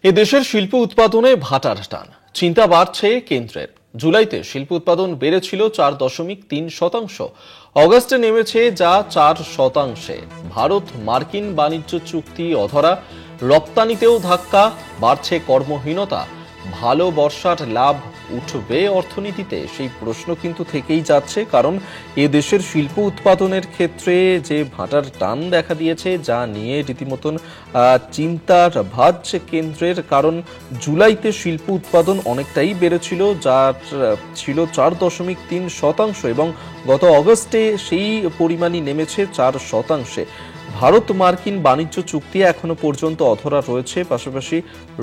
এ দেশের শিল্প উৎপাদনে ভাটার টান, চিন্তা বাড়ছে কেন্দ্রের। জুলাইতে শিল্প উৎপাদন বেড়েছিল 4.3%, অগস্টে নেমেছে যা 4%। ভারত মার্কিন বাণিজ্য চুক্তি অধরা, রপ্তানিতেও ধাক্কা, বাড়ছে কর্মহীনতা। ভালো বর্ষার লাভ উঠবে অর্থনীতিতে, সেই প্রশ্ন কিন্তু থেকেই যাচ্ছে। কারণ এ দেশের শিল্প উৎপাদনের ক্ষেত্রে যে ভাটার টান দেখা দিয়েছে, যা নিয়ে রীতিমতন চিন্তার ভাঁজ কেন্দ্রের। কারণ জুলাইতে শিল্প উৎপাদন অনেকটাই বেড়েছিল, যার ছিল 4.3%, এবং গত অগস্টে সেই পরিমাণই নেমেছে 4%। ভারত মার্কিন বাণিজ্য চুক্তি এখনো পর্যন্ত অধরা রয়েছে, পাশাপাশি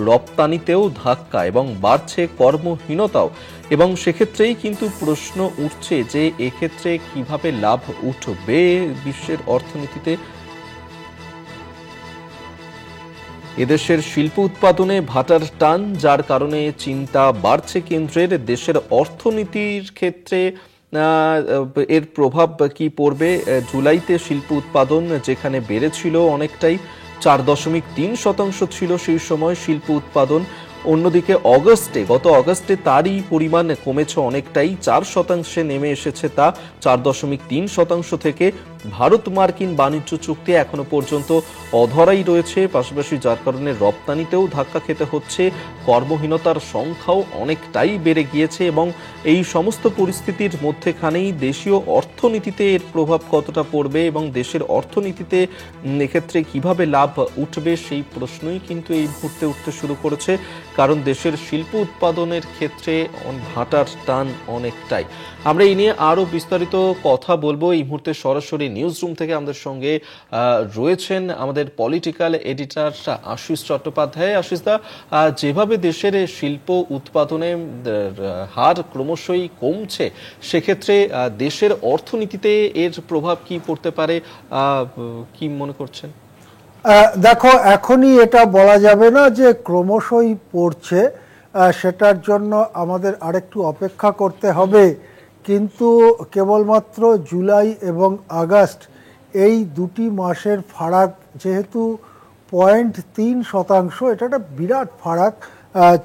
রপ্তানিতেও ধাক্কা এবং বাড়ছে কর্মহীনতাও। এবং সেক্ষেত্রেই কিন্তু প্রশ্ন উঠছে যে এক্ষেত্রে কিভাবে লাভ উঠবে বিশ্বের অর্থনীতিতে। এদেশের শিল্প উৎপাদনে ভাটার টান, যার কারণে চিন্তা বাড়ছে কেন্দ্রের। দেশের অর্থনীতির ক্ষেত্রে এর প্রভাব কি পড়বে? জুলাইতে শিল্প উৎপাদন যেখানে বেড়েছিল অনেকটাই, 4.3% ছিল সেই সময় শিল্প উৎপাদন। অন্যদিকে গত অগস্টে তারই পরিমাণ কমেছে অনেকটাই, 4% নেমে এসেছে তা 4.3% থেকে। ভারত মার্কিন বাণিজ্য চুক্তি এখনো পর্যন্ত অধরাই রয়েছে, পাশাপাশি যার কারণে রপ্তানিতেও ধাক্কা খেতে হচ্ছে, কর্মহীনতার সংখ্যাও অনেকটাই বেড়ে গিয়েছে। এবং এই সমস্ত পরিস্থিতির মধ্যেখানেই দেশীয় অর্থনীতিতে এর প্রভাব কতটা পড়বে এবং দেশের অর্থনীতিতে এক্ষেত্রে কিভাবে লাভ উঠবে, সেই প্রশ্নই কিন্তু এই মুহূর্তে উঠতে শুরু করেছে। কারণ দেশের শিল্প উৎপাদনের ক্ষেত্রে ভাটার টান অনেকটাই। আমরা এই নিয়ে আরো বিস্তারিত কথা বলবো। এই মুহূর্তে সরাসরি নিউজ রুম থেকে আমাদের সঙ্গে রয়েছেন আমাদের পলিটিক্যাল এডিটর আশিস চট্টোপাধ্যায়। আশিসদা, যেভাবে দেশের শিল্প উৎপাদনে হার ক্রমশই কমছে, সেক্ষেত্রে দেশের অর্থনীতিতে এর প্রভাব কি পড়তে পারে, কি মনে করছেন? দেখো, এখনই এটা বলা যাবে না যে ক্রমশই পড়ছে, সেটার জন্য আমাদের আরেকটু অপেক্ষা করতে হবে। কিন্তু কেবলমাত্র জুলাই এবং আগস্ট এই দুটি মাসের ফারাক যেহেতু 0.3%, এটা একটা বিরাট ফারাক।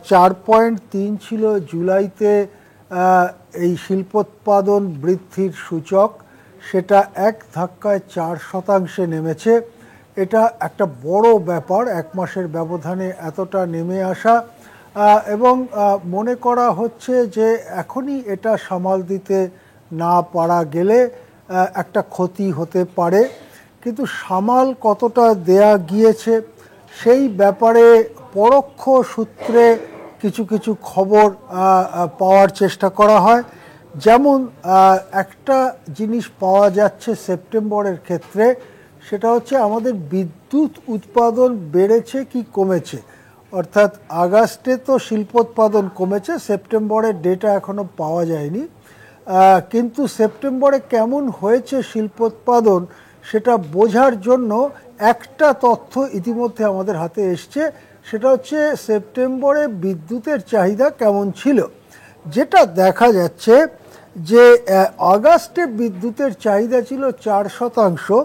4.3 ছিল জুলাইতে এই শিল্পোৎপাদন বৃদ্ধির সূচক, সেটা এক ধাক্কায় 4% নেমেছে। এটা একটা বড় ব্যাপার, এক মাসের ব্যবধানে এতটা নেমে আসা। এবং মনে করা হচ্ছে যে এখনই এটা সামাল দিতে না পারা গেলে একটা ক্ষতি হতে পারে। কিন্তু সামাল কতটা দেয়া গিয়েছে সেই ব্যাপারে পরোক্ষ সূত্রে কিছু কিছু খবর পাওয়ার চেষ্টা করা হয়। যেমন একটা জিনিস পাওয়া যাচ্ছে সেপ্টেম্বরের ক্ষেত্রে, সেটা হচ্ছে আমাদের বিদ্যুৎ উৎপাদন বেড়েছে কি কমেছে। অর্থাৎ আগস্টে তো শিল্পোৎপাদন কমেছে, সেপ্টেম্বরের ডেটা এখনো পাওয়া যায়নি। কিন্তু সেপ্টেম্বরে কেমন হয়েছে শিল্পোৎপাদন সেটা বোঝার জন্য একটা তথ্য ইতিমধ্যে আমাদের হাতে এসছে, সেটা হচ্ছে সেপ্টেম্বরে বিদ্যুতের চাহিদা কেমন ছিল। যেটা দেখা যাচ্ছে যে আগস্টে বিদ্যুতের চাহিদা ছিল 4%,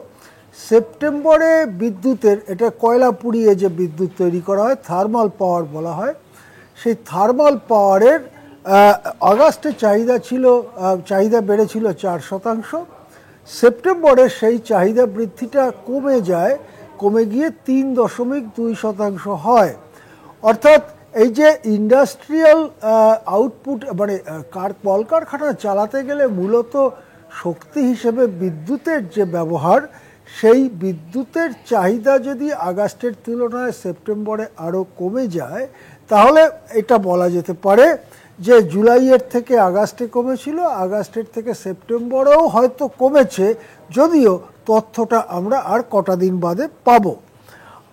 সেপ্টেম্বরে বিদ্যুতের, এটা কয়লা পুড়িয়ে যে বিদ্যুৎ তৈরি করা হয়, থার্মাল পাওয়ার বলা হয়, সেই থার্মাল পাওয়ারের আগস্টে চাহিদা বেড়েছিল 4%। সেপ্টেম্বরে সেই চাহিদা বৃদ্ধিটা কমে গিয়ে 3.2% হয়। অর্থাৎ এই যে ইন্ডাস্ট্রিয়াল আউটপুট, মানে কলকারখানা চালাতে গেলে মূলত শক্তি হিসেবে বিদ্যুতের যে ব্যবহার, সেই বিদ্যুতের চাহিদা যদি আগস্টের তুলনায় সেপ্টেম্বরে আরও কমে যায়, তাহলে এটা বলা যেতে পারে যে জুলাইয়ের থেকে আগস্টে কমেছিল, আগস্টের থেকে সেপ্টেম্বরেও হয়তো কমেছে, যদিও তথ্যটা আমরা আর কটা দিন বাদে পাবো।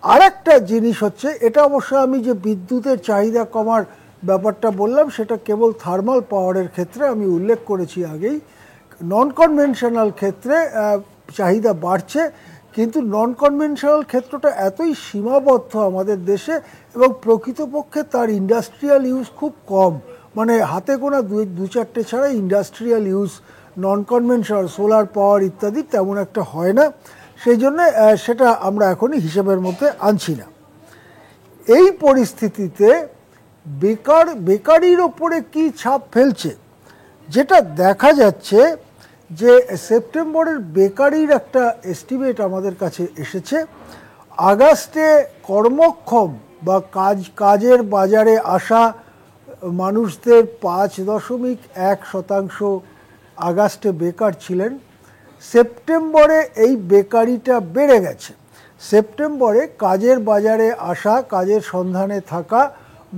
আরেকটা জিনিস হচ্ছে, এটা অবশ্য আমি যে বিদ্যুতের চাহিদা কমার ব্যাপারটা বললাম সেটা কেবল থার্মাল পাওয়ারের ক্ষেত্রে, আমি উল্লেখ করেছি আগেই। নন কনভেনশনাল ক্ষেত্রে চাহিদা বাড়ছে, কিন্তু নন কনভেনশনাল ক্ষেত্রটা এতই সীমাবদ্ধ আমাদের দেশে এবং প্রকৃতপক্ষে তার ইন্ডাস্ট্রিয়াল ইউজ খুব কম, মানে হাতে গোনা দু চারটে ছাড়া ইন্ডাস্ট্রিয়াল ইউজ নন কনভেনশনাল সোলার পাওয়ার ইত্যাদি তেমন একটা হয় না। সেই জন্য সেটা আমরা এখনই হিসেবের মধ্যে আনছি না। এই পরিস্থিতিতে বেকারির ওপরে কি ছাপ ফেলছে, যেটা দেখা যাচ্ছে যে সেপ্টেম্বরের বেকারির একটা এস্টিমেট আমাদের কাছে এসেছে। আগস্টে কর্মক্ষম বা কাজের বাজারে আসা মানুষদের 5.1% আগস্টে বেকার ছিলেন। সেপ্টেম্বরে এই বেকারিটা বেড়ে গেছে। সেপ্টেম্বরে কাজের বাজারে আসা, কাজের সন্ধানে থাকা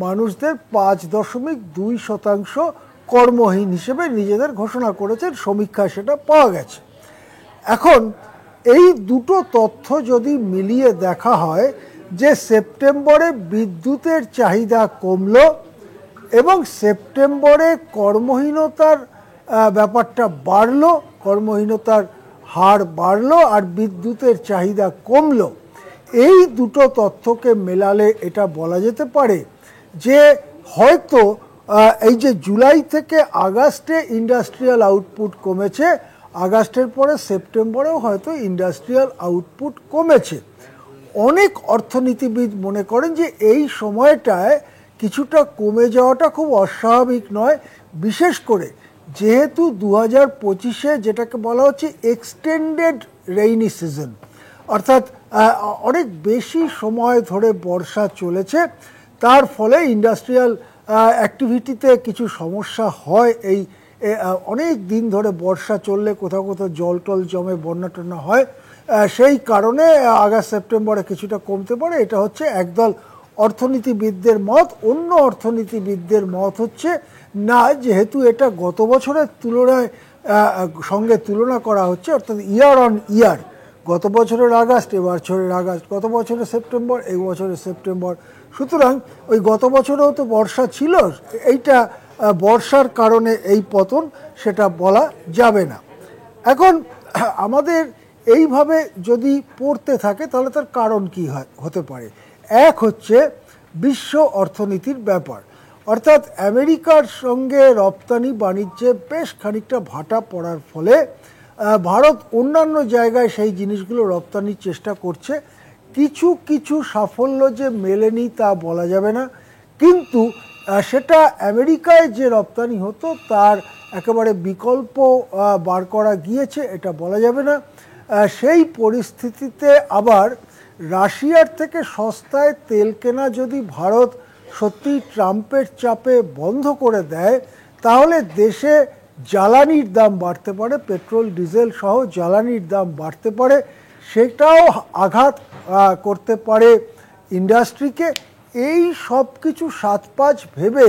মানুষদের 5.2% কর্মহীন হিসেবে নিজেদের ঘোষণা করেছেন, সমীক্ষায় সেটা পাওয়া গেছে। এখন এই দুটো তথ্য যদি মিলিয়ে দেখা হয় যে সেপ্টেম্বরে বিদ্যুতের চাহিদা কমলো এবং সেপ্টেম্বরে কর্মহীনতার ব্যাপারটা বাড়লো, কর্মহীনতার হার বাড়লো আর বিদ্যুতের চাহিদা কমলো, এই দুটো তথ্যকে মেলালে এটা বলা যেতে পারে যে হয়তো এই যে জুলাই থেকে আগস্টে ইন্ডাস্ট্রিয়াল আউটপুট কমেছে, আগস্টের পরে সেপ্টেম্বরেও হয়তো ইন্ডাস্ট্রিয়াল আউটপুট কমেছে। অনেক অর্থনীতিবিদ মনে করেন যে এই সময়টায় কিছুটা কমে যাওয়াটা খুব অস্বাভাবিক নয়, বিশেষ করে যেহেতু 2025-এ যেটাকে বলা হচ্ছে এক্সটেন্ডেড রেইনি সিজন, অর্থাৎ অনেক বেশি সময় ধরে বর্ষা চলেছে, তার ফলে ইন্ডাস্ট্রিয়াল অ্যাক্টিভিটিতে কিছু সমস্যা হয়। এই অনেক দিন ধরে বর্ষা চললে কোথাও কোথাও জল টল জমে বন্যা টন্যা হয়, সেই কারণে আগস্ট সেপ্টেম্বরে কিছুটা কমতে পারে। এটা হচ্ছে একদল অর্থনীতিবিদদের মত। অন্য অর্থনীতিবিদদের মত হচ্ছে না, যেহেতু এটা গত বছরের তুলনায় সঙ্গে তুলনা করা হচ্ছে, অর্থাৎ ইয়ার অন ইয়ার, গত বছরের আগস্ট এবছরের আগস্ট, গত বছরের সেপ্টেম্বর এই বছরের সেপ্টেম্বর, সুতরাং ওই গত বছরেও তো বর্ষা ছিল, এইটা বর্ষার কারণে এই পতন সেটা বলা যাবে না। এখন আমাদের এইভাবে যদি পড়তে থাকে তাহলে তার কারণ কি হতে পারে। এক হচ্ছে বিশ্ব অর্থনীতির ব্যাপার, অর্থাৎ আমেরিকার সঙ্গে রপ্তানি বাণিজ্যে বেশ খানিকটা ভাটা পড়ার ফলে ভারত অন্যান্য জায়গায় সেই জিনিসগুলো রপ্তানির চেষ্টা করছে। কিছু কিছু সাফল্য যে মেলেনি তা বলা যাবে না, কিন্তু সেটা আমেরিকায় যে রপ্তানি হতো তার একেবারে বিকল্প বার করা গিয়েছে এটা বলা যাবে না। সেই পরিস্থিতিতে আবার রাশিয়ার থেকে সস্তায় তেল কেনা যদি ভারত সত্যি ট্রাম্পের চাপে বন্ধ করে দেয়, তাহলে দেশে জ্বালানির দাম বাড়তে পারে, পেট্রোল ডিজেল সহ জ্বালানির দাম বাড়তে পারে, সেটাও আঘাত করতে পারে ইন্ডাস্ট্রিকে। এই সব কিছু সাত পাঁচ ভেবে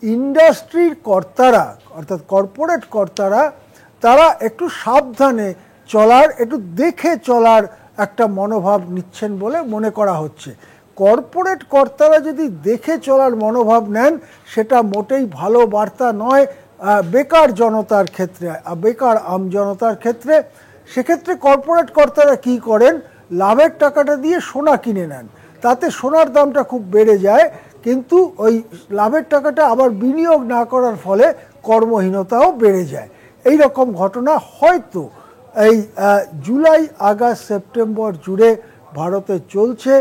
ইন্ডাস্ট্রির কর্তারা, অর্থাৎ কর্পোরেট কর্তারা, তারা একটু সাবধানে চলার, একটু দেখে চলার একটা মনোভাব নিচ্ছেন বলে মনে করা হচ্ছে। কর্পোরেট কর্তারা যদি দেখে চলার মনোভাব নেন সেটা মোটেই ভালো বার্তা নয় বেকার জনতার ক্ষেত্রে, বেকার আমজনতার ক্ষেত্রে। সেক্ষেত্রে কর্পোরেট কর্তারা কি করেন, লাভের টাকাটা দিয়ে সোনা কিনে নেন, তাতে সোনার দামটা খুব বেড়ে যায়, কিন্তু ওই লাভের টাকাটা আবার বিনিয়োগ না করার ফলে কর্মহীনতাও বেড়ে যায়। এই রকম ঘটনা হয়তো এই জুলাই আগস্ট সেপ্টেম্বর জুড়ে ভারতে চলছে।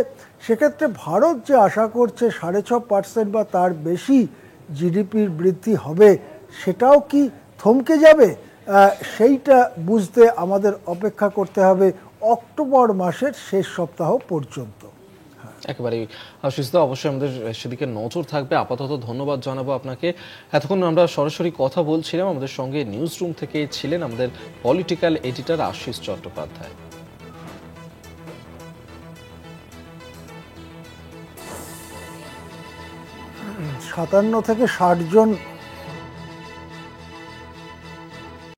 সেক্ষেত্রে ভারত যে আশা করছে 6.5% বা তার বেশি জিডিপির বৃদ্ধি হবে, সেটাও কি থমকে যাবে, সেইটা বুঝতে আমাদের অপেক্ষা করতে হবে অক্টোবর মাসের শেষ সপ্তাহ পর্যন্ত। একেবারেই আশিসদা, অবশ্যই আমাদের সেদিকে নজর থাকবে। আপাতত ধন্যবাদ জানাবো আপনাকে। এতক্ষণ আমরা সরাসরি কথা বলছিলাম, আমাদের সঙ্গে নিউজ রুম থেকে ছিলেন আমাদের পলিটিক্যাল এডিটর আশিস চট্টোপাধ্যায়। 57 থেকে 60 জন